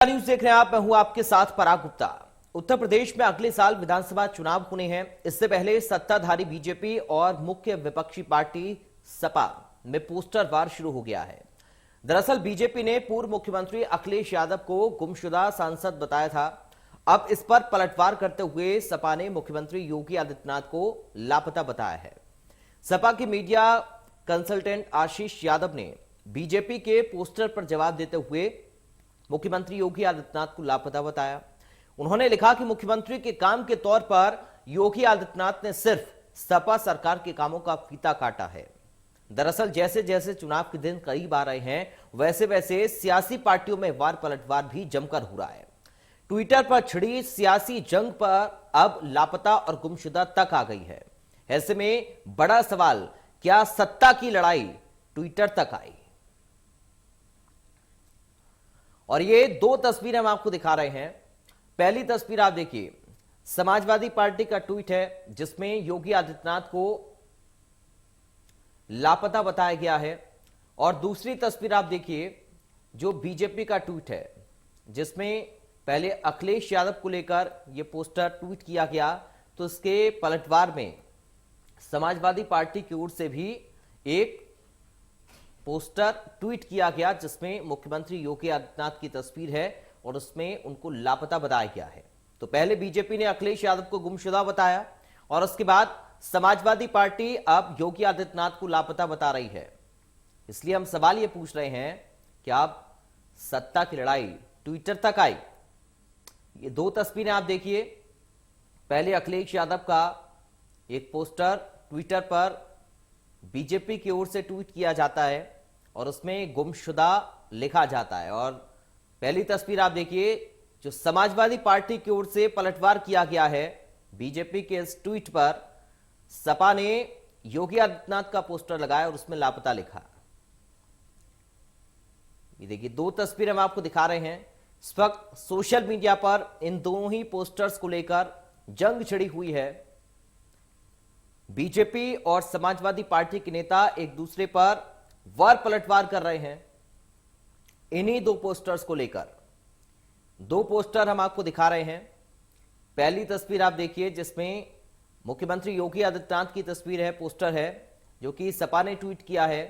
News देख रहे हैं आप। मैं हूं आपके साथ पराग गुप्ता। उत्तर प्रदेश में अगले साल विधानसभा चुनाव होने हैं। इससे पहले सत्ताधारी बीजेपी और मुख्य विपक्षी पार्टी सपा में पोस्टर वार शुरू हो गया है। दरअसल बीजेपी ने पूर्व मुख्यमंत्री अखिलेश यादव को गुमशुदा सांसद बताया था। अब इस पर पलटवार करते हुए सपा ने मुख्यमंत्री योगी आदित्यनाथ को लापता बताया है। सपा के मीडिया कंसल्टेंट आशीष यादव ने बीजेपी के पोस्टर पर जवाब देते हुए मुख्यमंत्री योगी आदित्यनाथ को लापता बताया। उन्होंने लिखा कि मुख्यमंत्री के काम के तौर पर योगी आदित्यनाथ ने सिर्फ सपा सरकार के कामों का फीता काटा है। दरअसल जैसे जैसे चुनाव के दिन करीब आ रहे हैं, वैसे वैसे सियासी पार्टियों में वार पलटवार भी जमकर हो रहा है। ट्विटर पर छिड़ी सियासी जंग पर अब लापता और गुमशुदा तक आ गई है। ऐसे में बड़ा सवाल, क्या सत्ता की लड़ाई ट्विटर तक आई? और ये दो तस्वीरें हम आपको दिखा रहे हैं। पहली तस्वीर आप देखिए, समाजवादी पार्टी का ट्वीट है जिसमें योगी आदित्यनाथ को लापता बताया गया है। और दूसरी तस्वीर आप देखिए जो बीजेपी का ट्वीट है, जिसमें पहले अखिलेश यादव को लेकर यह पोस्टर ट्वीट किया गया, तो इसके पलटवार में समाजवादी पार्टी की ओर से भी एक पोस्टर ट्वीट किया गया जिसमें मुख्यमंत्री योगी आदित्यनाथ की तस्वीर है और उसमें उनको लापता बताया गया है। तो पहले बीजेपी ने अखिलेश यादव को गुमशुदा बताया और उसके बाद समाजवादी पार्टी अब योगी आदित्यनाथ को लापता बता रही है। इसलिए हम सवाल ये पूछ रहे हैं कि अब सत्ता की लड़ाई ट्विटर तक आई। ये दो तस्वीरें आप देखिए, पहले अखिलेश यादव का एक पोस्टर ट्विटर पर बीजेपी की ओर से ट्वीट किया जाता है और उसमें गुमशुदा लिखा जाता है। और पहली तस्वीर आप देखिए जो समाजवादी पार्टी की ओर से पलटवार किया गया है बीजेपी के इस ट्वीट पर। सपा ने योगी आदित्यनाथ का पोस्टर लगाया और उसमें लापता लिखा। ये देखिए दो तस्वीरें हम आपको दिखा रहे हैं। इस वक्त सोशल मीडिया पर इन दोनों ही पोस्टर्स को लेकर जंग छिड़ी हुई है। बीजेपी और समाजवादी पार्टी के नेता एक दूसरे पर वार पलटवार कर रहे हैं इन्हीं दो पोस्टर्स को लेकर। दो पोस्टर हम आपको दिखा रहे हैं। पहली तस्वीर आप देखिए जिसमें मुख्यमंत्री योगी आदित्यनाथ की तस्वीर है, पोस्टर है जो कि सपा ने ट्वीट किया है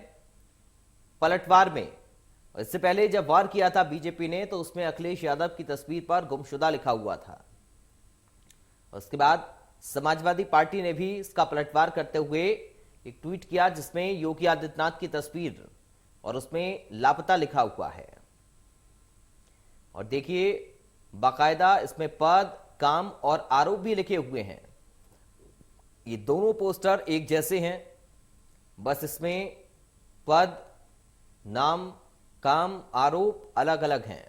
पलटवार में। इससे पहले जब वार किया था बीजेपी ने तो उसमें अखिलेश यादव की तस्वीर पर गुमशुदा लिखा हुआ था। उसके बाद समाजवादी पार्टी ने भी इसका पलटवार करते हुए एक ट्वीट किया जिसमें योगी आदित्यनाथ की तस्वीर और उसमें लापता लिखा हुआ है। और देखिए बाकायदा इसमें पद, काम और आरोप भी लिखे हुए हैं। ये दोनों पोस्टर एक जैसे हैं, बस इसमें पद, नाम, काम, आरोप अलग अलग हैं।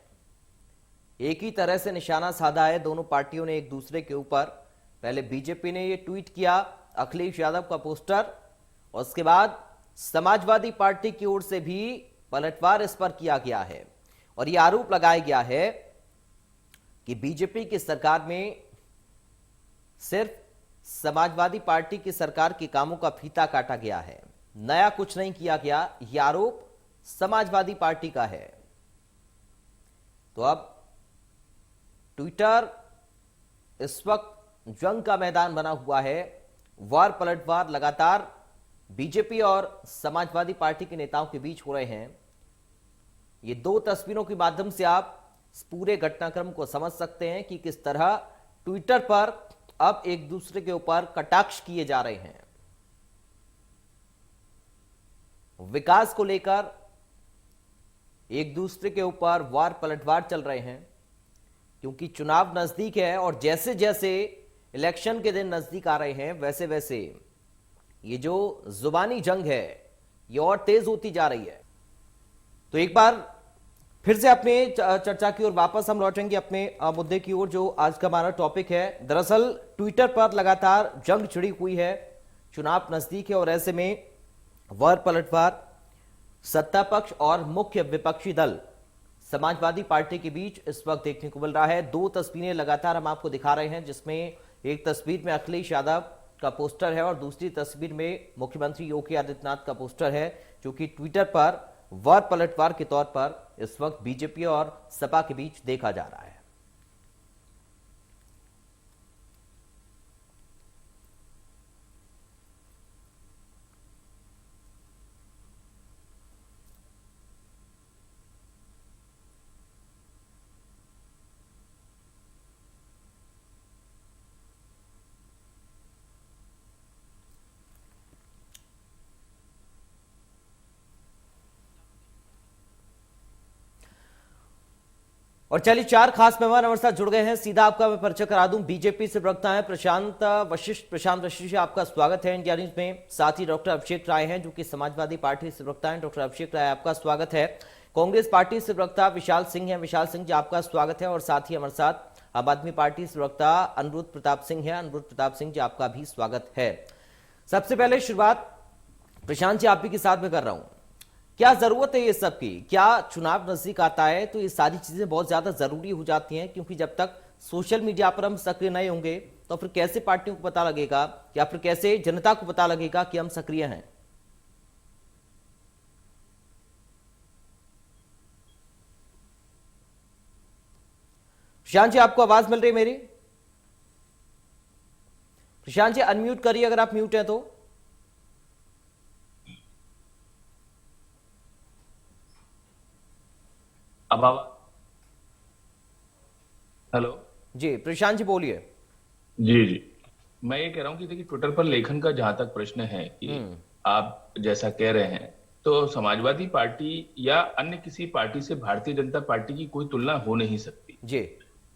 एक ही तरह से निशाना साधा है दोनों पार्टियों ने एक दूसरे के ऊपर। पहले बीजेपी ने यह ट्वीट किया अखिलेश यादव का पोस्टर और उसके बाद समाजवादी पार्टी की ओर से भी पलटवार इस पर किया गया है और यह आरोप लगाया गया है कि बीजेपी की सरकार में सिर्फ समाजवादी पार्टी की सरकार के कामों का फीता काटा गया है, नया कुछ नहीं किया गया। यह आरोप समाजवादी पार्टी का है। तो अब ट्विटर इस वक्त जंग का मैदान बना हुआ है। वार पलटवार लगातार बीजेपी और समाजवादी पार्टी के नेताओं के बीच हो रहे हैं। ये दो तस्वीरों के माध्यम से आप इस पूरे घटनाक्रम को समझ सकते हैं कि किस तरह ट्विटर पर अब एक दूसरे के ऊपर कटाक्ष किए जा रहे हैं। विकास को लेकर एक दूसरे के ऊपर वार पलटवार चल रहे हैं क्योंकि चुनाव नजदीक है और जैसे जैसे इलेक्शन के दिन नजदीक आ रहे हैं वैसे वैसे ये जो जुबानी जंग है ये और तेज होती जा रही है। तो एक बार फिर से अपने चर्चा की ओर वापस हम लौटेंगे, अपने मुद्दे की ओर जो आज का हमारा टॉपिक है। दरअसल ट्विटर पर लगातार जंग छिड़ी हुई है, चुनाव नजदीक है और ऐसे में वार पलटवार सत्ता पक्ष और मुख्य विपक्षी दल समाजवादी पार्टी के बीच इस वक्त देखने को मिल रहा है। दो तस्वीरें लगातार हम आपको दिखा रहे हैं जिसमें एक तस्वीर में अखिलेश यादव का पोस्टर है और दूसरी तस्वीर में मुख्यमंत्री योगी आदित्यनाथ का पोस्टर है जो कि ट्विटर पर वार पलटवार के तौर पर इस वक्त बीजेपी और सपा के बीच देखा जा रहा है। और चलिए, 4 खास मेहमान हमारे साथ जुड़ गए हैं। सीधा आपका मैं परिचय करा दूं। बीजेपी से प्रवक्ता है प्रशांत वशिष्ठ, आपका स्वागत है इंडिया न्यूज में। साथ ही डॉक्टर अभिषेक राय हैं, जो कि समाजवादी पार्टी से प्रवक्ता हैं। डॉक्टर अभिषेक राय, आपका स्वागत है। कांग्रेस पार्टी से प्रवक्ता विशाल सिंह हैं। विशाल सिंह जी, आपका स्वागत है। और साथ ही हमारे साथ आम आदमी पार्टी से प्रवक्ता अनिरुद्ध प्रताप सिंह है। अनिरुद्ध प्रताप सिंह जी, आपका भी स्वागत है। सबसे पहले शुरुआत प्रशांत जी आप ही के साथ में कर रहा हूं। क्या जरूरत है ये सब की? क्या चुनाव नजदीक आता है तो ये सारी चीजें बहुत ज्यादा जरूरी हो जाती हैं? क्योंकि जब तक सोशल मीडिया पर हम सक्रिय नहीं होंगे तो फिर कैसे पार्टियों को पता लगेगा या फिर कैसे जनता को पता लगेगा कि हम सक्रिय हैं? प्रशांत जी, आपको आवाज मिल रही है मेरी? प्रशांत जी, अनम्यूट करिए अगर आप म्यूट हैं तो। अब हेलो जी प्रशांत जी, बोलिए। जी जी, मैं ये कह रहा हूँ कि देखिए, ट्विटर पर लेखन का जहां तक प्रश्न है कि आप जैसा कह रहे हैं, तो समाजवादी पार्टी या अन्य किसी पार्टी से भारतीय जनता पार्टी की कोई तुलना हो नहीं सकती जी।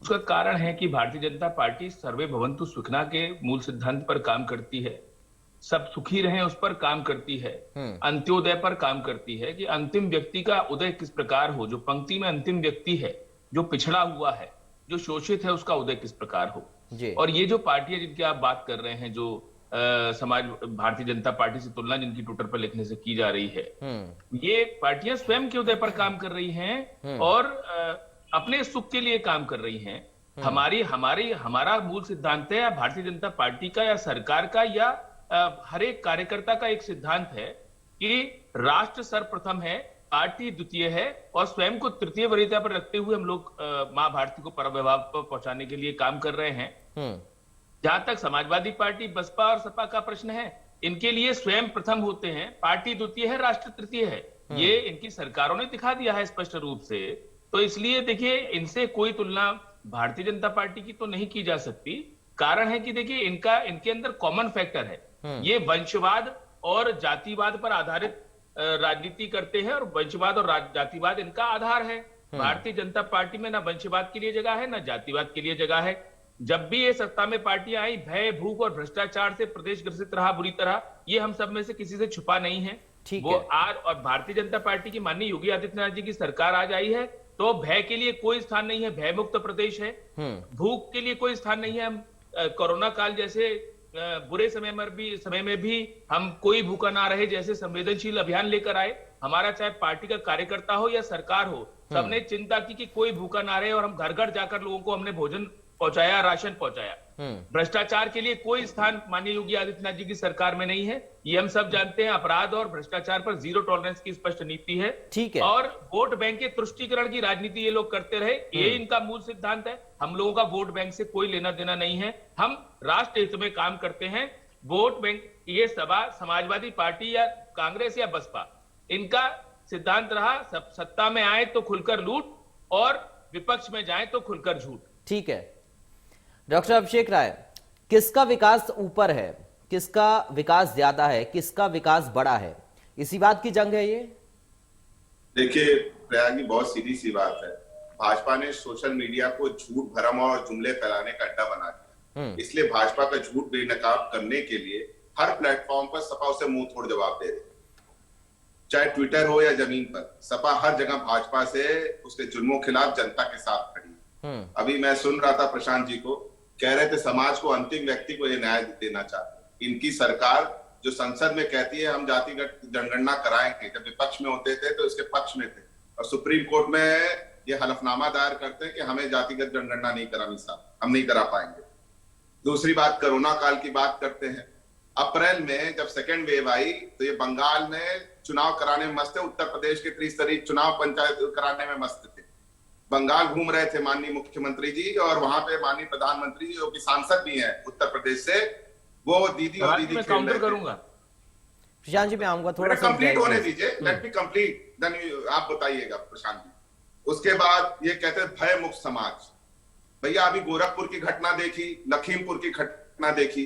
उसका कारण है कि भारतीय जनता पार्टी सर्वे भवन्तु सुखना के मूल सिद्धांत पर काम करती है, सब सुखी रहें उस पर काम करती है, अंत्योदय पर काम करती है कि अंतिम व्यक्ति का उदय किस प्रकार हो, जो पंक्ति में अंतिम व्यक्ति है, जो पिछड़ा हुआ है, जो शोषित है, उसका उदय किस प्रकार हो। और ये जो पार्टियां जिनकी आप बात कर रहे हैं, जो समाज भारतीय जनता पार्टी से तुलना जिनकी ट्विटर पर लिखने से की जा रही है, ये पार्टियां स्वयं के उदय पर काम कर रही हैं और अपने सुख के लिए काम कर रही हैं। हमारा मूल सिद्धांत है, या भारतीय जनता पार्टी का या सरकार का या हर एक कार्यकर्ता का एक सिद्धांत है कि राष्ट्र सर्वप्रथम है, पार्टी द्वितीय है, और स्वयं को तृतीय वरीयता पर रखते हुए हम लोग मां भारती को परम वैभव पर पहुंचाने के लिए काम कर रहे हैं। जहां तक समाजवादी पार्टी, बसपा और सपा का प्रश्न है, इनके लिए स्वयं प्रथम होते हैं, पार्टी द्वितीय है, राष्ट्र तृतीय है। ये इनकी सरकारों ने दिखा दिया है स्पष्ट रूप से। तो इसलिए देखिए, इनसे कोई तुलना भारतीय जनता पार्टी की तो नहीं की जा सकती। कारण है कि देखिए, इनके अंदर कॉमन फैक्टर है, ये वंशवाद और जातिवाद पर आधारित राजनीति करते हैं, और वंशवाद और जातिवाद इनका आधार है। भारतीय जनता पार्टी में ना वंशवाद के लिए जगह है, ना जातिवाद के लिए जगह है। जब भी ये सत्ता में पार्टियां आई, भय, भूख और भ्रष्टाचार से प्रदेश ग्रसित रहा बुरी तरह, ये हम सब में से किसी से छुपा नहीं है। वो आज, और भारतीय जनता पार्टी की माननीय योगी आदित्यनाथ जी की सरकार आज आई है, तो भय के लिए कोई स्थान नहीं है, भय मुक्त प्रदेश है। भूख के लिए कोई स्थान नहीं है। हम कोरोना काल जैसे बुरे समय में भी हम कोई भूखा ना रहे जैसे संवेदनशील अभियान लेकर आए। हमारा चाहे पार्टी का कार्यकर्ता हो या सरकार हो, सबने चिंता की कि कोई भूखा ना रहे, और हम घर घर जाकर लोगों को हमने भोजन पहुंचाया, राशन पहुंचाया। भ्रष्टाचार के लिए कोई स्थान माननीय योगी आदित्यनाथ जी की सरकार में नहीं है, ये हम सब जानते हैं। अपराध और भ्रष्टाचार पर जीरो टॉलरेंस की स्पष्ट नीति है। ठीक है। और वोट बैंक के तुष्टीकरण की राजनीति ये लोग करते रहे, ये इनका मूल सिद्धांत है। हम लोगों का वोट बैंक से कोई लेना देना नहीं है, हम राष्ट्र हित में काम करते हैं। वोट बैंक, ये समाजवादी पार्टी या कांग्रेस या बसपा, इनका सिद्धांत रहा सत्ता में आए तो खुलकर लूट और विपक्ष में जाए तो खुलकर झूठ। ठीक है। डॉक्टर अभिषेक राय, किसका विकास ऊपर है, किसका विकास ज्यादा है, किसका विकास बड़ा है? इसी बात की जंग है ये। देखिए प्रयाग जी, बहुत सीधी सी बात है। भाजपा ने सोशल मीडिया को झूठ, भरम और जुमले फैलाने का अड्डा बना दिया। इसलिए भाजपा का झूठ बेनकाब करने के लिए हर प्लेटफॉर्म पर सपा उसे मुंह तोड़ जवाब दे रही, चाहे ट्विटर हो या जमीन पर। सपा हर जगह भाजपा से उसके जुल्मों के खिलाफ जनता के साथ खड़ी। अभी मैं सुन रहा था प्रशांत जी को, कह रहे थे समाज को, अंतिम व्यक्ति को ये न्याय देना चाहते। इनकी सरकार जो संसद में कहती है हम जातिगत जनगणना कराएंगे, जब विपक्ष में होते थे तो इसके पक्ष में थे, और सुप्रीम कोर्ट में ये हलफनामा दायर करते हैं कि हमें जातिगत जनगणना नहीं करानी साहब, हम नहीं करा पाएंगे। दूसरी बात, कोरोना काल की बात करते हैं। अप्रैल में जब सेकेंड वेव आई तो ये बंगाल में चुनाव कराने में मस्त थे, उत्तर प्रदेश के त्रिस्तरीय चुनाव पंचायत कराने में मस्त थे। बंगाल घूम रहे थे माननीय मुख्यमंत्री जी, और वहां पे माननीय प्रधानमंत्री जी जो कि सांसद भी हैं उत्तर प्रदेश से, वो दीदी और दीदी खेल रहे करूंगा। प्रशांत जी मैं आऊंगा, थोड़ा कंप्लीट होने दीजिए, लेट मी कंप्लीट, देन आप बताइएगा प्रशांत जी। उसके बाद ये कहते हैं भय मुक्त समाज। भैया अभी गोरखपुर की घटना देखी, लखीमपुर की घटना देखी,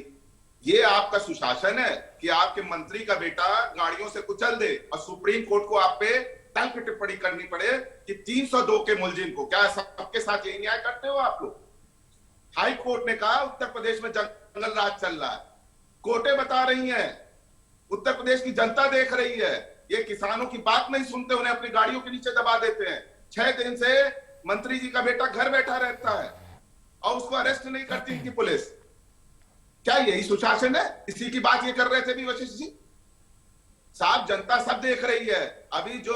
ये आपका सुशासन है कि आपके मंत्री का बेटा गाड़ियों से कुचल दे और सुप्रीम कोर्ट को आप पे तंग टिप्पणी करनी पड़े कि 302 के मुलजिम को, क्या सबके साथ यही न्याय करते हो आप लोग? हाई कोर्ट ने कहा उत्तर प्रदेश में जंगल राज चल रहा है, कोर्टें बता रही हैं, उत्तर प्रदेश की जनता देख रही है, ये किसानों की बात नहीं सुनते, उन्हें अपनी गाड़ियों के नीचे दबा देते हैं। 6 दिन से मंत्री जी का बेटा घर बैठा रहता है और उसको अरेस्ट नहीं करती इनकी पुलिस। क्या यही सुशासन है? इसी की बात ये कर रहे थे भी वशिष्ठ जी साहब। जनता सब देख रही है। अभी जो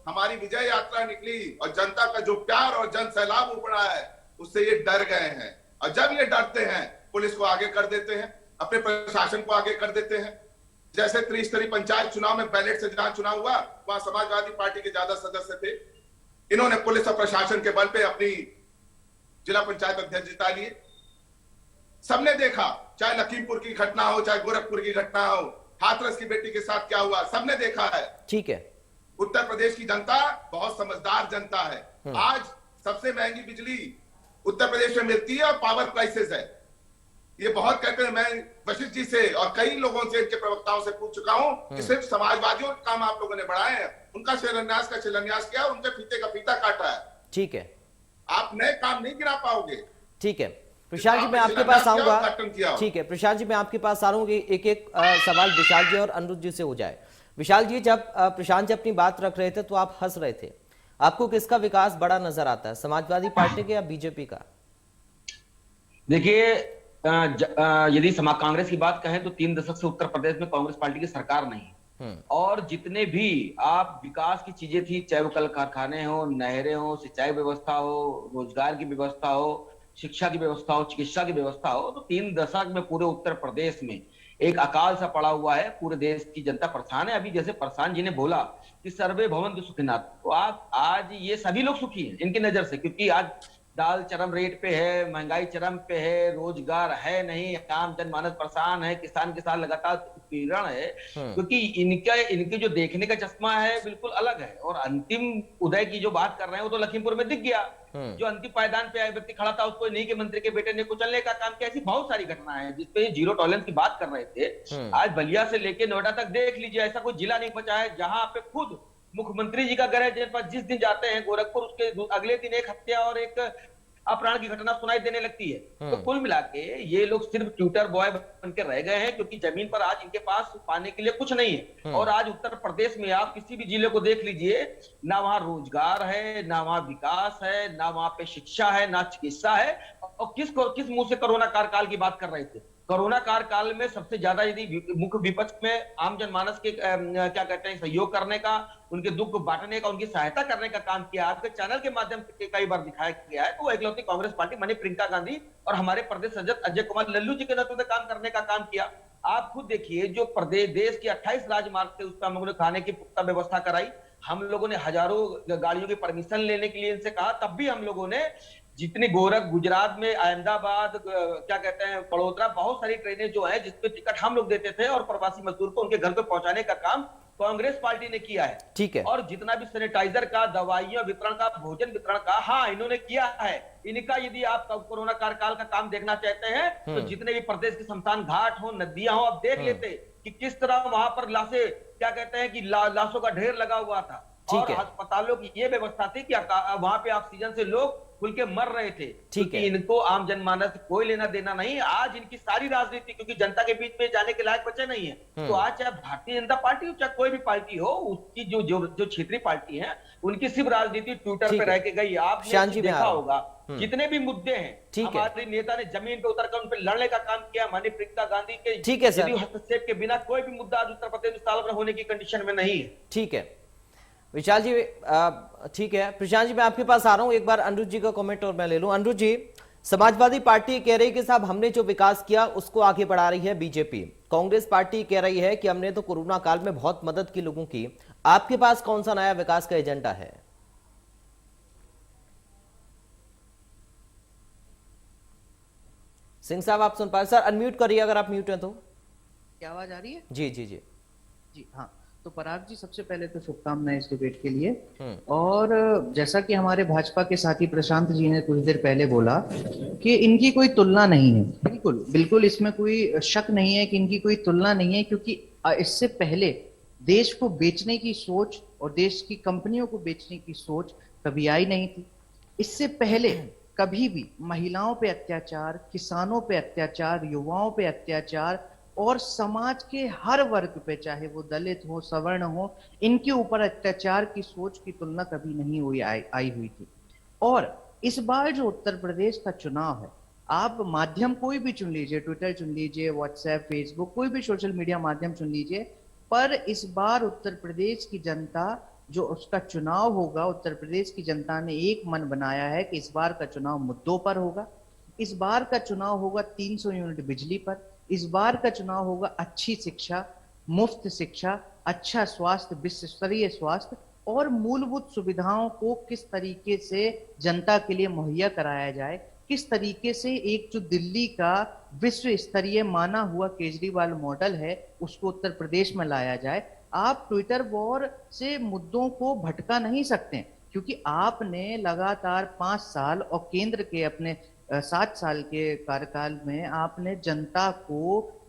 हमारी विजय यात्रा निकली और जनता का जो प्यार और जन सैलाब उमड़ा है, उससे ये डर गए हैं, और जब ये डरते हैं पुलिस को आगे कर देते हैं, अपने प्रशासन को आगे कर देते हैं। जैसे त्रिस्तरीय पंचायत चुनाव में बैलेट से जहां चुनाव हुआ, वहां समाजवादी पार्टी के ज्यादा सदस्य थे, इन्होंने पुलिस और प्रशासन के बल पे अपनी जिला पंचायत अध्यक्ष जिता लिए। सबने देखा, चाहे लखीमपुर की घटना हो, चाहे गोरखपुर की घटना हो, हाथरस की बेटी के साथ क्या हुआ, सबने देखा है। ठीक है, उत्तर प्रदेश की जनता बहुत समझदार जनता है। आज सबसे महंगी बिजली उत्तर प्रदेश में मिलती है और पावर प्राइसेस है। ये बहुत कहते हैं, मैं वशिष्ठ जी से और कई लोगों से, इनके प्रवक्ताओं से पूछ चुका हूं कि सिर्फ समाजवादियों के काम आप लोगों ने बढ़ाए हैं, उनका शिलान्यास का शिलान्यास किया, उनके फीते का फीता काटा है। ठीक है, आप नए काम नहीं गिरा पाओगे। ठीक है प्रशांत जी मैं आपके पास आऊंगा। ठीक है प्रशांत जी मैं आपके पास आ रहा हूँ, एक एक सवाल विशाल जी और अनुज जी से हो जाए। विशाल जी, जब प्रशांत जी अपनी बात रख रहे थे तो आप हंस रहे थे, आपको किसका विकास बड़ा नजर आता है, समाजवादी पार्टी के या बीजेपी का? देखिए, यदि कांग्रेस की बात कहें तो 3 दशक से उत्तर प्रदेश में कांग्रेस पार्टी की सरकार नहीं, और जितने भी आप विकास की चीजें थी, चाहे वो कल कारखाने हो, नहरें हो, सिंचाई व्यवस्था हो, रोजगार की व्यवस्था हो, शिक्षा की व्यवस्था हो, चिकित्सा की व्यवस्था हो, तो 3 दशक में पूरे उत्तर प्रदेश में एक अकाल सा पड़ा हुआ है। पूरे देश की जनता परेशान है। अभी जैसे प्रशांत जी ने बोला कि सर्वे भवन्तु सुखिनः, तो आप आज ये सभी लोग सुखी हैं इनकी नजर से, क्योंकि आज दाल चरम रेट पे है, महंगाई चरम पे है, रोजगार है नहीं, आम जनमानस परेशान है, किसान के साथ लगातार उत्पीड़न है, क्योंकि इनके जो देखने का चश्मा है बिल्कुल अलग है। और अंतिम उदय की जो बात कर रहे हैं वो तो लखीमपुर में दिख गया, जो अंतिम पायदान पे व्यक्ति खड़ा था उसको नहीं के मंत्री के बेटे ने कुचलने का काम किया। ऐसी बहुत सारी घटनाएं हैं जिसपे जीरो टॉलरेंस की बात कर रहे थे। आज बलिया से लेके नोएडा तक देख लीजिए, ऐसा कोई जिला नहीं बचा है जहां पे खुद मुख्यमंत्री जी का घर है, जिस दिन जाते हैं गोरखपुर, उसके अगले दिन एक हत्या और एक अपराध की घटना सुनाई देने लगती है। तो कुल मिला के ये लोग सिर्फ ट्विटर बॉय बन के रह गए हैं, क्योंकि जमीन पर आज इनके पास पाने के लिए कुछ नहीं है। और आज उत्तर प्रदेश में आप किसी भी जिले को देख लीजिए, ना वहां रोजगार है, ना वहां विकास है, ना वहां पे शिक्षा है, ना चिकित्सा है। और किस मुंह से कोरोना कार्यकाल की बात कर रहे थे? कोरोना कार्यकाल में सबसे ज्यादा यदि मुख्य विपक्ष में आम जनमानस के क्या कहते हैं सहयोग करने का, उनके दुख को बांटने का, उनकी सहायता करने का काम किया, आपके चैनल के माध्यम से कई बार दिखाया गया है, तो वो एकलौती कांग्रेस पार्टी माननीय प्रियंका गांधी और हमारे प्रदेश अध्यक्ष अजय कुमार लल्लू जी के नेतृत्व में काम करने का काम किया। आप खुद देखिए, जो प्रदेश देश की 28 राजमार्ग थे उस पर हम लोगों ने खाने की पुख्ता व्यवस्था कराई। हम लोगों ने हजारों गाड़ियों की परमिशन लेने के लिए इनसे कहा, तब भी हम लोगों ने जितनी गुजरात में अहमदाबाद, क्या कहते हैं बड़ोदरा, बहुत सारी ट्रेनें जो है जिसपे टिकट हम लोग देते थे और प्रवासी मजदूर को उनके घर पे पहुंचाने का काम कांग्रेस पार्टी ने किया है। ठीक है। और जितना भी सैनिटाइजर का, दवाइयां वितरण का, भोजन वितरण का, हाँ इन्होंने किया है। इनका यदि आप कोरोना कार्यकाल का काम देखना चाहते हैं तो जितने भी प्रदेश के शमशान घाट हो, नदियां हो, आप देख लेते कि किस तरह वहां पर लाशें, क्या कहते हैं कि लाशों का ढेर लगा हुआ था। और अस्पतालों की ये व्यवस्था थी कि वहां पे ऑक्सीजन से लोग खुल के मर रहे थे। ठीक है। इनको आम जनमानस से कोई लेना देना नहीं। आज इनकी सारी राजनीति, क्योंकि जनता के बीच में जाने के लायक बचे नहीं है, तो आज चाहे भारतीय जनता पार्टी हो चाहे कोई भी पार्टी हो, उसकी जो क्षेत्रीय पार्टी है, उनकी सिर्फ राजनीति ट्विटर पे रह के गई। आपने देखा होगा जितने भी मुद्दे हैं, हमारे नेता ने जमीन पे उतरकर उन पे लड़ने का काम किया। माननीय प्रियंका गांधी के ठीक है सर, हस्तक्षेप के बिना कोई भी मुद्दा आज उत्तर प्रदेश में सॉल्व होने की कंडीशन में नहीं है। ठीक है विशाल जी, ठीक है। प्रशांत जी मैं आपके पास आ रहा हूं, एक बार अनुज जी का कमेंट और मैं ले लूं। अनुज जी, समाजवादी पार्टी कह रही कि साहब हमने जो विकास किया उसको आगे बढ़ा रही है बीजेपी। कांग्रेस पार्टी कह रही है कि हमने तो कोरोना काल में बहुत मदद की लोगों की। आपके पास कौन सा नया विकास का एजेंडा है? सिंह साहब आप सुन पा रहे? सर अनम्यूट करिए अगर आप म्यूट हैं तो। क्या आवाज आ रही है? जी जी जी जी हाँ। तो पराग जी, सबसे पहले तो शुभकामनाएं इस डिबेट के लिए। और जैसा कि हमारे भाजपा के साथी प्रशांत जी ने कुछ देर पहले बोला कि इनकी कोई तुलना नहीं है, बिल्कुल बिल्कुल इसमें कोई शक नहीं है कि इनकी कोई तुलना नहीं है, क्योंकि इससे पहले देश को बेचने की सोच और देश की कंपनियों को बेचने की सोच कभी आई नहीं थी। इससे पहले कभी भी महिलाओं पे अत्याचार, किसानों पे अत्याचार, युवाओं पे अत्याचार और समाज के हर वर्ग पे, चाहे वो दलित हो, सवर्ण हो, इनके ऊपर अत्याचार की सोच की तुलना कभी नहीं हुई आई हुई थी। और इस बार जो उत्तर प्रदेश का चुनाव है, आप माध्यम कोई भी चुन लीजिए, ट्विटर चुन लीजिए, व्हाट्सएप, फेसबुक, कोई भी सोशल मीडिया माध्यम चुन लीजिए, पर इस बार उत्तर प्रदेश की जनता जो उसका चुनाव होगा, उत्तर प्रदेश की जनता ने एक मन बनाया है कि इस बार का चुनाव मुद्दों पर होगा। इस बार का चुनाव होगा 300 यूनिट बिजली पर, इस बार का चुनाव होगा अच्छी शिक्षा, मुफ्त शिक्षा, अच्छा स्वास्थ्य, विश्व स्तरीय स्वास्थ्य और मूलभूत सुविधाओं को किस तरीके से जनता के लिए मुहैया कराया जाए, किस तरीके से एक जो दिल्ली का विश्व स्तरीय माना हुआ केजरीवाल मॉडल है उसको उत्तर प्रदेश में लाया जाए। आप ट्विटर वॉर से मुद्दों को भटका नहीं सकते, क्योंकि आपने लगातार 5 साल और केंद्र के अपने 7 साल के कार्यकाल में आपने जनता को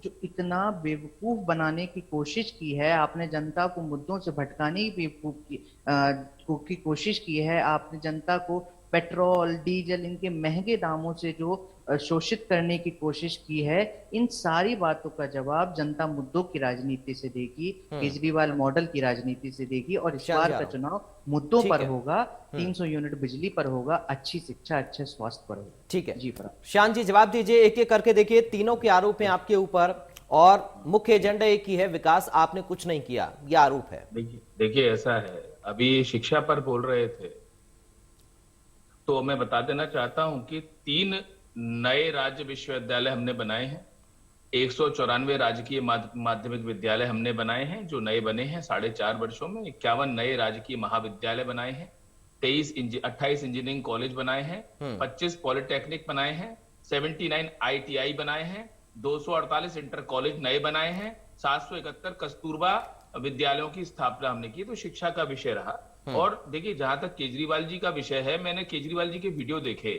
जो इतना बेवकूफ बनाने की कोशिश की है, आपने जनता को मुद्दों से भटकाने की बेवकूफ की कोशिश की है, आपने जनता को पेट्रोल, डीजल, इनके महंगे दामों से जो शोषित करने की कोशिश की है। इन सारी बातों का जवाब जनता मुद्दों की राजनीति से देगी, केजरीवाल मॉडल की राजनीति से देगी। और इस बार का चुनाव मुद्दों पर होगा, 300 यूनिट बिजली पर होगा, अच्छी शिक्षा, अच्छे स्वास्थ्य पर होगा। ठीक है जी शांत जी, जवाब दीजिए एक एक करके। देखिए तीनों के आरोप हैं आपके ऊपर और मुख्य एजेंडा एक ही है, विकास आपने कुछ नहीं किया, यह आरोप है। देखिए ऐसा है, अभी शिक्षा पर बोल रहे थे तो मैं बता देना चाहता हूं कि 3 नए राज्य विश्वविद्यालय हमने बनाए हैं, 194 राजकीय माध्यमिक विद्यालय हमने बनाए हैं जो नए बने हैं 4.5 वर्षों में, 51 नए राजकीय महाविद्यालय बनाए हैं, 28 इंजीनियरिंग कॉलेज बनाए हैं, 25 पॉलिटेक्निक बनाए हैं, 79 ITI बनाए हैं, 248 इंटर कॉलेज नए बनाए हैं, 771 कस्तूरबा विद्यालयों की स्थापना हमने की। तो शिक्षा का विषय रहा। और देखिए जहां तक केजरीवाल जी का विषय है, मैंने केजरीवाल जी के वीडियो देखे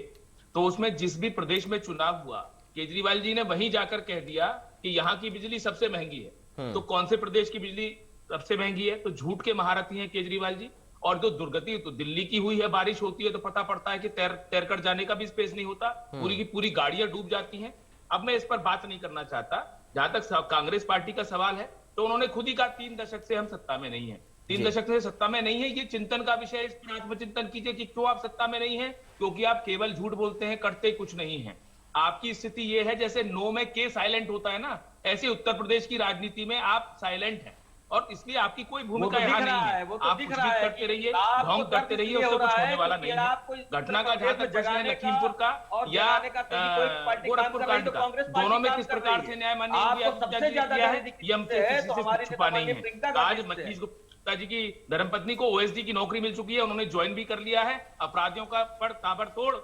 तो उसमें जिस भी प्रदेश में चुनाव हुआ, केजरीवाल जी ने वहीं जाकर कह दिया कि यहाँ की बिजली सबसे महंगी है। तो कौन से प्रदेश की बिजली सबसे महंगी है? तो झूठ के महारथी हैं केजरीवाल जी। और जो दुर्गति तो दिल्ली की हुई है, बारिश होती है तो पता पड़ता है कि तैर कर जाने का भी स्पेस नहीं होता, पूरी की पूरी गाड़ियां डूब जाती हैं। अब मैं इस पर बात नहीं करना चाहता। जहां तक कांग्रेस पार्टी का सवाल है तो उन्होंने खुद ही कहा 3 दशक से हम सत्ता में नहीं है। 3 दशक से सत्ता में नहीं है, ये चिंतन का विषय है। इस पर आत्मचिंतन कीजिए कि क्यों आप सत्ता में नहीं है। क्योंकि आप केवल झूठ बोलते हैं, करते कुछ नहीं है। आपकी स्थिति ये है जैसे नो में के साइलेंट होता है ना, ऐसे उत्तर प्रदेश की राजनीति में आप साइलेंट हैं और इसलिए आपकी कोई भूमिका यहाँ नहीं है। आप कुछ भी करते रहिए, ढोंग करते रहिए, उससे कुछ होने वाला नहीं है। घटना का जहां तक प्रश्न है लखीमपुर का या गोरखपुर कांड का, दोनों में किस प्रकार से न्याय माननीय योगी आदित्यनाथ जी ने किया है, ये हमसे किसी से छुपा नहीं है। आज मनीष गुप्ता जी की धर्मपत्नी को OSD की नौकरी मिल चुकी है, उन्होंने ज्वाइन भी कर लिया है। अपराधियों का पर ताबड़तोड़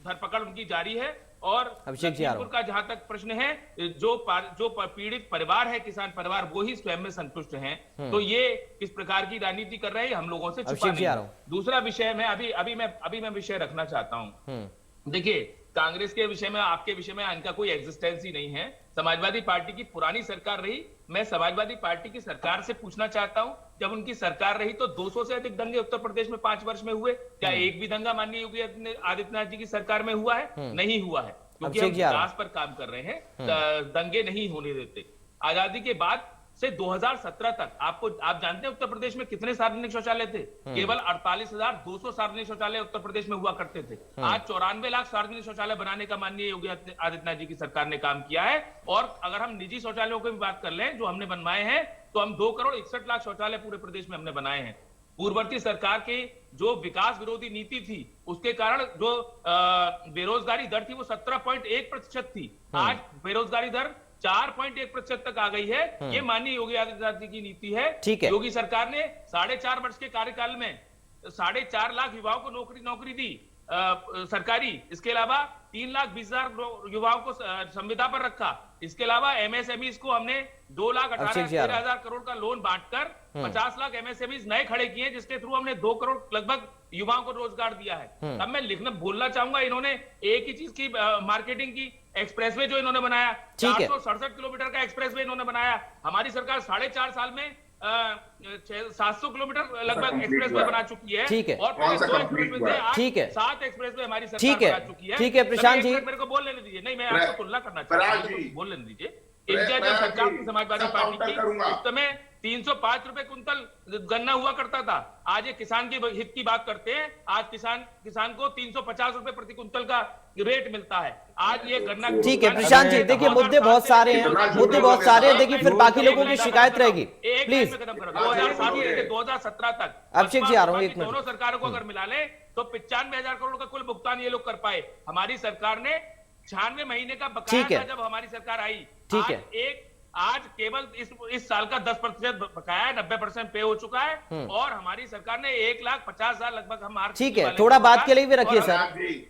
धरपकड़ उनकी जारी है। और लखीमपुर का जहां तक प्रश्न है, जो पीड़ित परिवार है, किसान परिवार, वो ही स्वयं में संतुष्ट हैं। तो ये किस प्रकार की राजनीति कर रहे हैं, हम लोगों से छुपा नहीं है। दूसरा विषय में अभी मैं विषय रखना चाहता हूं। देखिए कांग्रेस के विषय में, आपके विषय में इनका कोई एग्जिस्टेंस ही नहीं है। समाजवादी पार्टी की पुरानी सरकार रही, मैं समाजवादी पार्टी की सरकार से पूछना चाहता हूं, जब उनकी सरकार रही तो 200 से अधिक दंगे उत्तर प्रदेश में 5 वर्ष में हुए। क्या एक भी दंगा माननीय योगी आदित्यनाथ जी की सरकार में हुआ है? नहीं हुआ है, क्योंकि हम विकास पर काम कर रहे हैं, दंगे नहीं होने देते। आजादी के बाद से 2017 तक आप जानते हैं उत्तर प्रदेश में कितने सार्वजनिक शौचालय थे? केवल 48,200 सार्वजनिक शौचालय उत्तर प्रदेश में हुआ करते थे। आज 94 लाख सार्वजनिक शौचालय बनाने का माननीय योगी आदित्यनाथ जी की सरकार ने काम किया है। और अगर हम निजी शौचालयों की भी बात कर लें जो हमने बनवाए हैं, तो हम 2 करोड़ 61 लाख शौचालय पूरे प्रदेश में हमने बनाए हैं। पूर्ववर्ती सरकार की जो विकास विरोधी नीति थी उसके कारण जो बेरोजगारी दर थी वो 17.1% थी। आज बेरोजगारी दर 4.1% तक आ गई है। ये माननीय योगी आदित्यनाथ जी की नीति है। ठीक है। योगी सरकार ने 4.5 वर्ष के कार्यकाल में 4.5 लाख युवाओं को नौकरी दी सरकारी। इसके अलावा 3,20,000 युवाओं को संविदा पर रखा। इसके अलावा एमएसएमईज को हमने 2,18,13,000 करोड़ का लोन बांटकर 50 लाख एमएसएमईज नए खड़े किए, जिसके थ्रू हमने 2 करोड़ लगभग युवाओं को रोजगार दिया है। अब मैं बोलना चाहूंगा, इन्होंने एक ही चीज की मार्केटिंग की, एक्सप्रेसवे जो इन्होंने बनाया, 467 किलोमीटर का एक्सप्रेसवे इन्होंने बनाया। हमारी सरकार 4.5 साल में 700 किलोमीटर लगभग एक्सप्रेसवे बना चुकी है। ठीक है। और 7 एक्सप्रेसवे हमारी सरकार बना चुकी है। ठीक है प्रशांत जी, मेरे को बोल लेने दीजिए। नहीं, मैं आपको तुलना करना चाहता हूँ, बोल लेने दीजिए। इंडिया जब सरकार थी समाजवादी पार्टी की, उस समय 305 रुपए कुंतल गन्ना हुआ करता था। आज ये किसान के हित की बात करते हैं। आज किसान को 350 रुपए प्रति कुंतल का रेट मिलता है। आज ये गन्ना। ठीक है प्रशांत जी, देखिए मुद्दे बहुत सारे हैं, देखिए फिर बाकी लोगों की शिकायत रहेगी। प्लीज 2007 से 2017 तक अभिषेक जी आ रहा हूँ, एक मिनट। दोनों सरकारों को अगर मिला ले तो 95,000 करोड़ का कुल भुगतान ये लोग कर पाए। हमारी सरकार ने 96 महीने का बकाया था जब हमारी सरकार आई। ठीक है। आज केवल इस साल का 10% बकाया है, 90% पे हो चुका है। और हमारी सरकार ने 1,50,000 लगभग हम। ठीक है, थोड़ा बात के लिए भी रखिए सर।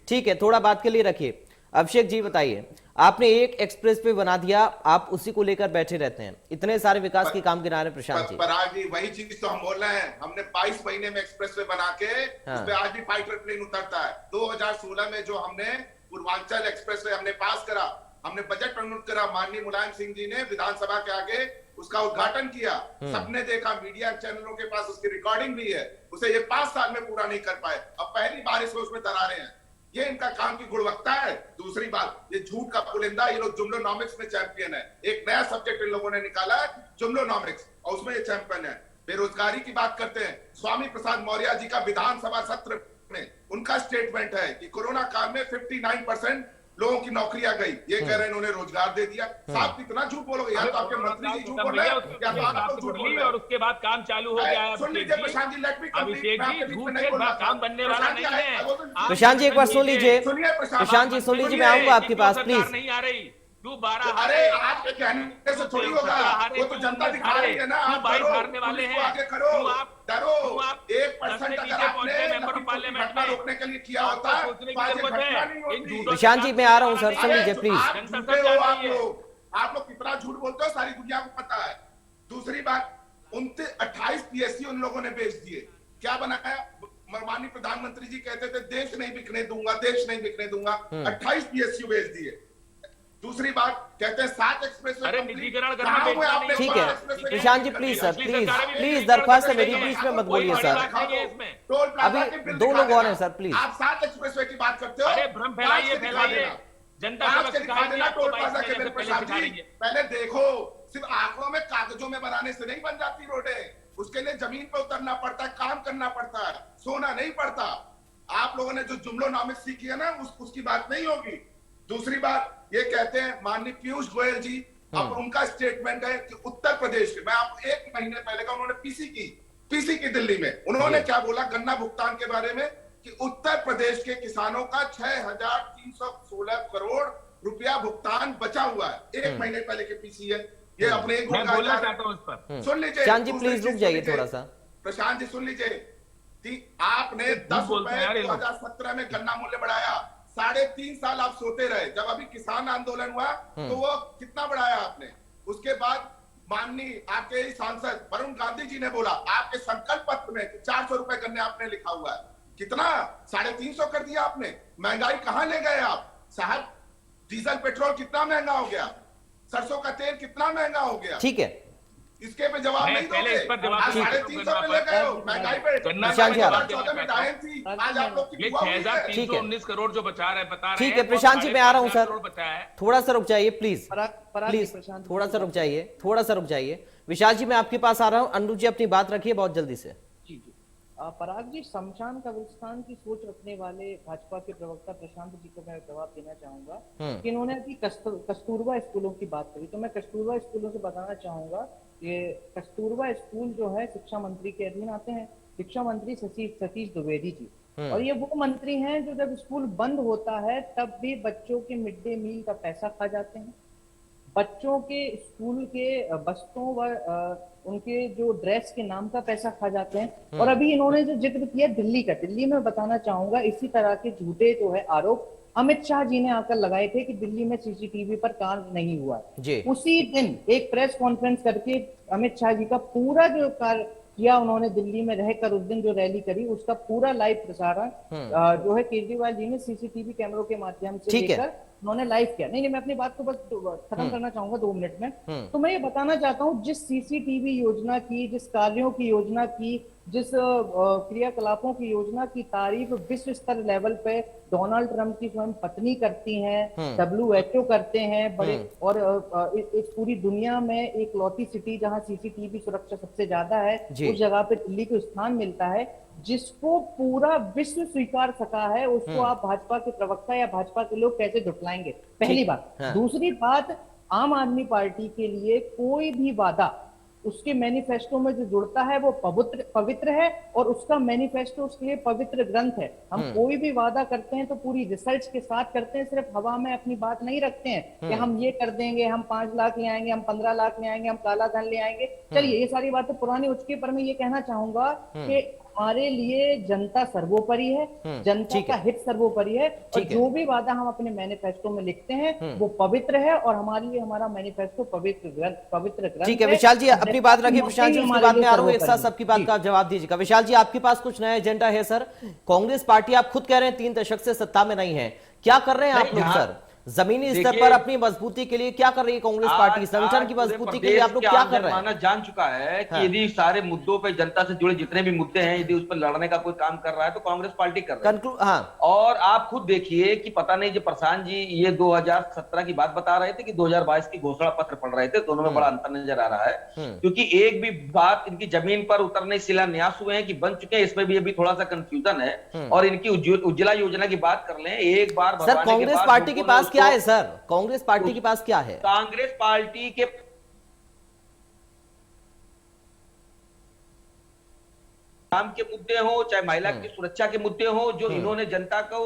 ठीक है, थोड़ा बात के लिए रखिए। अभिषेक जी बताइए, आपने एक एक्सप्रेस पे बना दिया, आप उसी को लेकर बैठे रहते हैं, इतने सारे विकास के काम गिना रहे प्रशांत जी। पराग जी, वही चीज तो हम बोल रहे हैं। हमने 22 महीने में एक्सप्रेस वे बना के उस पे आज भी फाइटर प्लेन उतरता है। 2016 में जो हमने पूर्वांचल एक्सप्रेस वे हमने पास करा, हमने बजट प्रस्तुत करा, माननीय मुलायम सिंह जी ने विधानसभा के आगे उसका उद्घाटन किया। सबने देखा, मीडिया चैनलों के पास उसकी रिकॉर्डिंग भी है। उसे ये 5 साल में पूरा नहीं कर पाए। अब पहली बार इसमें उसमें दरारें हैं। ये इनका काम की गुणवत्ता है। दूसरी बात, ये झूठ का पुलिंदा, ये लोग जुमलोनॉमिक्स में चैंपियन है। एक नया सब्जेक्ट इन लोगों ने निकाला है, जुमलोनॉमिक्स, और उसमें ये चैंपियन है। बेरोजगारी की बात करते हैं, स्वामी प्रसाद मौर्य जी का विधानसभा सत्र में उनका स्टेटमेंट है कि कोरोना काल में 59% लोगों की नौकरियां गई। ये कह रहे हैं इन्होंने रोजगार दे दिया। साहब कितना झूठ बोलोगे? या तो आपके मंत्री जी झूठ बोल रहे हैं या तो आप झूठ बोल रहे हैं। और उसके बाद काम चालू हो गया है। सुन लीजिए Prashant ji, let me complete. झूठ के बाद काम बनने वाला नहीं है। प्रशांत जी एक बार सुन लीजिए। सुनिए प्रशांत जी सुन लीजिए, मैं आऊंगा आपके पास प्लीज। नहीं आ रही क्यों? 12 अरे आपके कहने से थोड़ी होगा, वो तो जनता दिखा रही है ना। आप हारने वाले हैं, आगे करो, डरो। 1% अगर आपने पार्लियामेंट घटना रोकने के लिए किया होता है, घटना नहीं होती। प्रशांत जी मैं आ रहा हूँ सर, सुन लीजिए प्लीज। आप लोग कितना झूठ बोलते हो सारी दुनिया को पता है। दूसरी बात, 28 पीएससी उन लोगों ने बेच दिए। क्या बनाया? माननीय प्रधानमंत्री जी कहते थे देश नहीं बिकने दूंगा, देश नहीं बिकने दूंगा। 28 पीएससी बेच दिए। दूसरी बात, कहते हैं 7 एक्सप्रेस वे निजीकरण करना। ठीक है Prashant ji, please sir, please दरख्वास्त है मेरी, बीच में मत बोलिए सर। अभी 2 लोग और हैं सर, प्लीज। आप 7 एक्सप्रेस वे की बात करते हो। अरे भ्रम फैलाइए जनता पहले देखो, सिर्फ आंकड़ों में कागजों में बनाने से नहीं बन जाती रोडें। उसके लिए जमीन पे उतरना पड़ता है, काम करना पड़ता है, सोना नहीं पड़ता। आप लोगों ने जो जुमलोनॉमिक्स सीखी है ना, उसकी बात नहीं होगी। दूसरी बात, ये कहते हैं माननीय पीयूष गोयल जी, अब उनका स्टेटमेंट है कि उत्तर प्रदेश के, मैं आपको 1 महीने पहले का, उन्होंने पीसी की दिल्ली में उन्होंने क्या बोला गन्ना भुगतान के बारे में, कि उत्तर प्रदेश के किसानों का 6,316 करोड़ रुपया भुगतान बचा हुआ है। 1 महीने पहले के पीसी है ये। अपने एक बोलना चाहता हूं इस पर, सुन लीजिए प्रशांत जी प्लीज रुक जाइए थोड़ा सा। प्रशांत जी सुन लीजिए, आपने 10 रुपए 2017 में गन्ना मूल्य बढ़ाया। 3.5 साल आप सोते रहे। जब अभी किसान आंदोलन हुआ तो वो कितना बढ़ाया आपने? उसके बाद माननीय आपके सांसद वरुण गांधी जी ने बोला, आपके संकल्प पत्र में 400 रुपए गन्ने आपने लिखा हुआ है। कितना? 350 कर दिया आपने। महंगाई कहां ले गए आप साहब? डीजल पेट्रोल कितना महंगा हो गया, सरसों का तेल कितना महंगा हो गया। ठीक है, इसके पे जवाब नहीं दोगे। आज 350 पे ले गए हो महंगाई पे। 2014 में डायन थी, आज आप लोग की 6,319 करोड़ जो बचा रहे बता रहे हैं। ठीक है प्रशांत जी मैं आ रहा हूँ सर, थोड़ा सा रुक जाइए प्लीज, प्लीज थोड़ा सा रुक जाइए। विशाल जी मैं आपके पास आ रहा हूँ। अनुज जी अपनी बात रखिए बहुत जल्दी से। पराग जी, शमशान कब्रिस्तान की सोच रखने वाले भाजपा के प्रवक्ता प्रशांत जी को मैं जवाब देना चाहूंगा कि इन्होंने अभी कस्तूरबा स्कूलों की बात करी, तो मैं कस्तूरबा स्कूलों से बताना चाहूंगा कि कस्तूरबा स्कूल जो है शिक्षा मंत्री के अधीन आते हैं। शिक्षा मंत्री सतीश द्विवेदी जी। और ये वो मंत्री हैं जो जब स्कूल बंद होता है तब भी बच्चों के मिड डे मील का पैसा खा जाते हैं, बच्चों के स्कूल के बस्तों व उनके जो ड्रेस के नाम का पैसा खा जाते हैं। और अभी इन्होंने जो जिक्र किया दिल्ली का, दिल्ली में बताना चाहूंगा इसी तरह के झूठे जो है आरोप अमित शाह जी ने आकर लगाए थे कि दिल्ली में सीसीटीवी पर काम नहीं हुआ है। उसी दिन एक प्रेस कॉन्फ्रेंस करके अमित शाह जी का पूरा जो कार्य किया उन्होंने दिल्ली में रहकर, उस दिन जो रैली करी उसका पूरा लाइव प्रसारण जो है केजरीवाल जी ने सीसीटीवी कैमरों के माध्यम से लेकर उन्होंने लाइव किया। नहीं, मैं अपनी बात को बस खत्म करना चाहूंगा 2 मिनट में। तो मैं ये बताना चाहता हूँ जिस सीसीटीवी योजना की, जिस कार्यों की योजना की, जिस क्रियाकलापों की योजना की तारीफ विश्व स्तर लेवल पे डोनाल्ड ट्रंप की स्वयं पत्नी करती हैं, WHO करते हैं बड़े, और इस पूरी दुनिया में एक लौती सिटी जहां सीसीटीवी सुरक्षा सबसे ज्यादा है, उस जगह पे दिल्ली को स्थान मिलता है, जिसको पूरा विश्व स्वीकार सका है, उसको आप भाजपा के प्रवक्ता या भाजपा के लोग कैसे झुटलाएंगे? पहली बात। दूसरी बात, आम आदमी पार्टी के लिए कोई भी वादा उसके मैनिफेस्टो में जो जुड़ता है वो पवित्र है, और उसका मैनिफेस्टो उसके लिए पवित्र ग्रंथ है। हम कोई भी वादा करते हैं तो पूरी रिसर्च के साथ करते हैं, सिर्फ हवा में अपनी बात नहीं रखते हैं कि हम ये कर देंगे, हम 5 लाख ले आएंगे, हम 15 लाख ले आएंगे, हम काला धन ले आएंगे। चलिए ये सारी बातें पुरानी हो चुकी है, पर मैं ये कहना चाहूंगा कि हमारे लिए जनता सर्वोपरि है, जनता का हित सर्वोपरि है, और जो भी वादा हम अपने मैनिफेस्टो में लिखते हैं वो पवित्र है, और हमारे लिए हमारा मैनिफेस्टो पवित्र ग्रंथ। ठीक है विशाल जी, अपनी बात रखिए, प्रशांत जी उसके बाद में आ रहा हूं, एक साथ सबकी बात का जवाब दीजिएगा। विशाल जी, आपके पास कुछ नया एजेंडा है सर? कांग्रेस पार्टी आप खुद कह रहे हैं 3 दशक से सत्ता में नहीं है, क्या कर रहे हैं आप लोग सर? जमीनी स्तर पर अपनी मजबूती के लिए क्या कर रही है कांग्रेस पार्टी? संगठन की मजबूती के लिए आप लोग क्या कर रहे हैं? जान चुका है कि यदि सारे मुद्दों पे, जनता से जुड़े जितने भी मुद्दे हैं, यदि उस पर लड़ने का कोई काम कर रहा है तो कांग्रेस पार्टी कर रही है। और आप खुद देखिए कि पता नहीं, जो प्रशांत जी ये 2017 की बात बता रहे थे कि 2022 की घोषणा पत्र पढ़ रहे थे, दोनों में बड़ा अंतर नजर आ रहा है, क्योंकि एक भी बात इनकी जमीन पर उतरने शिलान्यास हुए हैं कि बन चुके हैं, इसमें भी अभी थोड़ा सा कंफ्यूजन है। और इनकी उज्ज्वला योजना की बात कर लें, एक बार सर कांग्रेस पार्टी के पास क्या है सर? कांग्रेस पार्टी के पास क्या है? कांग्रेस पार्टी के काम के मुद्दे हो, चाहे महिला की सुरक्षा के मुद्दे हो, जो इन्होंने जनता को,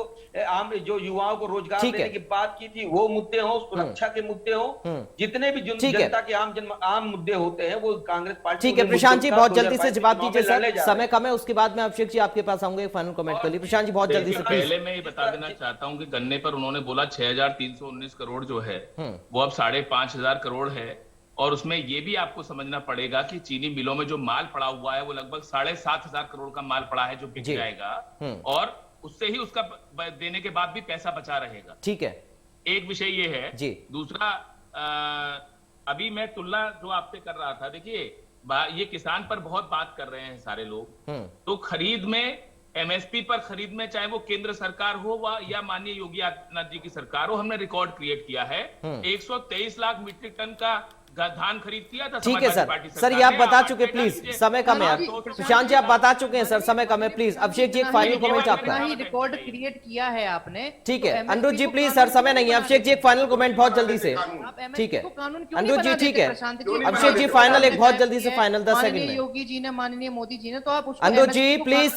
आम जो युवाओं को रोजगार देने की बात की थी, वो मुद्दे हो, सुरक्षा के मुद्दे हो, जितने भी जनता के आम मुद्दे होते हैं वो कांग्रेस पार्टी। ठीक है प्रशांत जी, बहुत जल्दी से जवाब दीजिए सर, समय कम है। उसके बाद में अभिषेक जी आपके पास आऊंगे, फाइनल कमेंट कर लीजिए। प्रशांत जी बहुत जल्दी से। पहले मैं ये बता देना चाहता हूँ कि गन्ने पर उन्होंने बोला 6319 करोड़ जो है वो अब 5500 करोड़ है, और उसमें ये भी आपको समझना पड़ेगा कि चीनी मिलों में जो माल पड़ा हुआ है वो लगभग 7500 करोड़ का माल पड़ा है जो बिक जाएगा, और उससे ही उसका देने के बाद भी पैसा बचा रहेगा। ठीक है, एक विषय ये है जी। दूसरा, अभी मैं तुलना जो आपसे कर रहा था, देखिए ये किसान पर बहुत बात कर रहे हैं सारे लोग, तो खरीद में, MSP पर खरीद में, चाहे वो केंद्र सरकार हो या माननीय योगी आदित्यनाथ जी की सरकार हो, हमने रिकॉर्ड क्रिएट किया है। 123 लाख मीट्रिक टन का धान खरीद किया था। ठीक है सर ये आप बता चुके, प्लीज समय कम है। प्रशांत जी आप बता चुके हैं सर, समय कम है, प्लीज। अभिषेक जी एक फाइनल कमेंट आपका। रिकॉर्ड क्रिएट किया है आपने, ठीक है। अनिरुद्ध जी प्लीज सर, समय नहीं है। अभिषेक जी एक फाइनल कमेंट बहुत जल्दी से, ठीक है। अनिरुद्ध जी ठीक है, अभिषेक जी फाइनल एक बहुत जल्दी से फाइनल 10 सेकंड में। योगी जी ने, माननीय मोदी जी ने, तो आप अनिरुद्ध जी प्लीज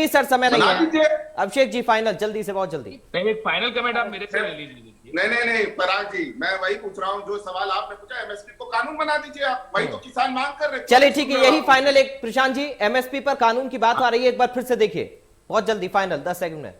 सर, समय नहीं है। अभिषेक जी फाइनल जल्दी से, बहुत जल्दी। एक फाइनल कमेंट आप मेरे से ले लीजिए। नहीं पराग जी, मैं वही पूछ रहा हूँ जो सवाल आपने पूछा, MSP को कानून बना दीजिए आप, वही तो किसान मांग कर रहे हैं। चलिए ठीक है, यही फाइनल। एक प्रशांत जी MSP पर कानून की बात आ रही है, एक बार फिर से देखिए बहुत जल्दी, फाइनल 10 सेकंड में।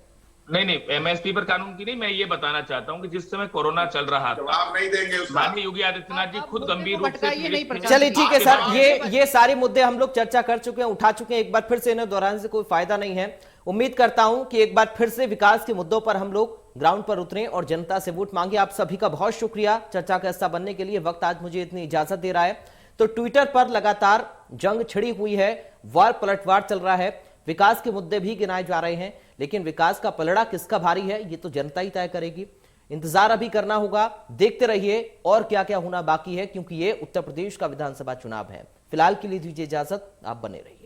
नहीं MSP पर कानून की नहीं, मैं ये बताना चाहता हूँ कि जिस समय कोरोना चल रहा था, आप नहीं देंगे उसका, माननीय योगी आदित्यनाथ जी खुद गंभीर रूप से। चलिए ठीक है सर, ये सारे मुद्दे हम लोग चर्चा कर चुके हैं, उठा चुके हैं, एक बार फिर से इन्हें दोहराने से कोई फायदा नहीं है। उम्मीद करता हूं कि एक बार फिर से विकास के मुद्दों पर हम लोग ग्राउंड पर उतरें और जनता से वोट मांगे। आप सभी का बहुत शुक्रिया चर्चा का हिस्सा बनने के लिए। वक्त आज मुझे इतनी इजाजत दे रहा है। तो ट्विटर पर लगातार जंग छिड़ी हुई है, वार पलटवार चल रहा है, विकास के मुद्दे भी गिनाए जा रहे हैं, लेकिन विकास का पलड़ा किसका भारी है ये तो जनता ही तय करेगी। इंतजार अभी करना होगा, देखते रहिए और क्या क्या होना बाकी है, क्योंकि ये उत्तर प्रदेश का विधानसभा चुनाव है। फिलहाल के लिए दीजिए इजाजत, आप बने रहिए।